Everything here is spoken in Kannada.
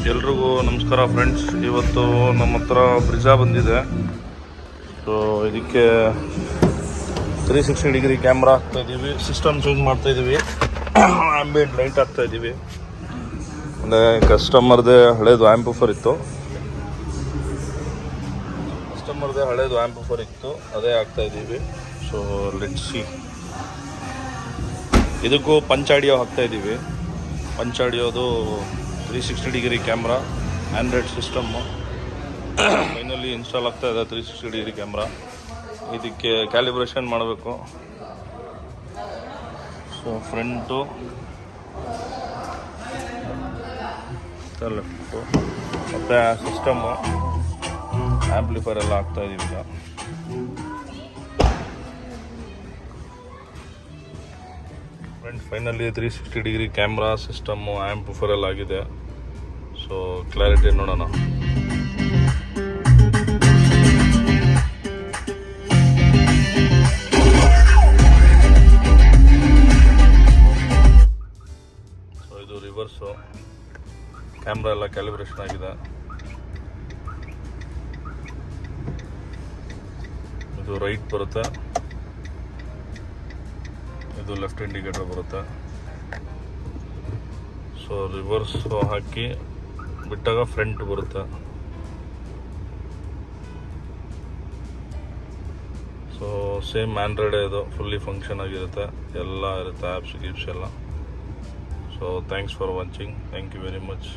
ಎಲ್ರಿಗೂ ನಮಸ್ಕಾರ ಫ್ರೆಂಡ್ಸ್. ಇವತ್ತು ನಮ್ಮ ಹತ್ರ ಬ್ರಿಜಾ ಬಂದಿದೆ. ಸೊ ಇದಕ್ಕೆ 360 ಡಿಗ್ರಿ ಕ್ಯಾಮ್ರಾ ಹಾಕ್ತಾಯಿದ್ದೀವಿ, ಸಿಸ್ಟಮ್ ಚೇಂಜ್ ಮಾಡ್ತಾಯಿದ್ದೀವಿ, ಆಂಬಿಯೆಂಟ್ ಲೈಟ್ ಹಾಕ್ತಾಯಿದ್ದೀವಿ. ಅಂದರೆ ಕಸ್ಟಮರ್ದೇ ಹಳೇದು ಆ್ಯಂಪ್ಲಿಫೈರ್ ಇತ್ತು, ಅದೇ ಹಾಕ್ತಾಯಿದ್ದೀವಿ. So let's see. ಇದಕ್ಕೂ ಪಂಚ್ ಆಡಿಯೋ ಹಾಕ್ತಾಯಿದ್ದೀವಿ. ಪಂಚ್ ಆಡಿಯೋದು 360 degree camera, android system. Finally install ಆಗ್ತಾಯಿದೆ 360 ಡಿಗ್ರಿ ಕ್ಯಾಮ್ರಾ. ಇದಕ್ಕೆ ಕ್ಯಾಲಿಬ್ರೇಷನ್ ಮಾಡಬೇಕು. ಸೊ ಫ್ರಂಟು ಲೆಫ್ಟು ಮತ್ತು ಸಿಸ್ಟಮ್ಮು, ಆ್ಯಂಪ್ಲಿಫೈರ್ ಎಲ್ಲ ಹಾಕ್ತಾಯಿದ್ದೀವಿ ಈಗ. Friends, finally 360 degree camera, system, amplifier ಎಲ್ಲ ಆಗಿದೆ. ಸೊ ಕ್ಲಾರಿಟಿ ನೋಡೋಣ. ಸೊ ಇದು ರಿವರ್ಸು, ಕ್ಯಾಮ್ರಾ ಎಲ್ಲ ಕ್ಯಾಲಿಬ್ರೇಷನ್ ಆಗಿದೆ. ಇದು ರೈಟ್ ಬರುತ್ತೆ, ಇದು ಲೆಫ್ಟ್ ಇಂಡಿಕೇಟರ್ ಬರುತ್ತೆ. ಸೊ ರಿವರ್ಸ್ ಹಾಕಿ ಬಿಟ್ಟಾಗ ಫ್ರಂಟ್ ಬರುತ್ತೆ. ಸೊ ಸೇಮ್ ಆಂಡ್ರಾಯ್ಡ್ ಇದು, ಫುಲ್ಲಿ ಫಂಕ್ಷನ್ ಆಗಿರುತ್ತೆ, ಎಲ್ಲ ಇರುತ್ತೆ, ಆ್ಯಪ್ಸ್ ಗಿಪ್ಸ್ ಎಲ್ಲ. So thanks for watching. Thank you very much.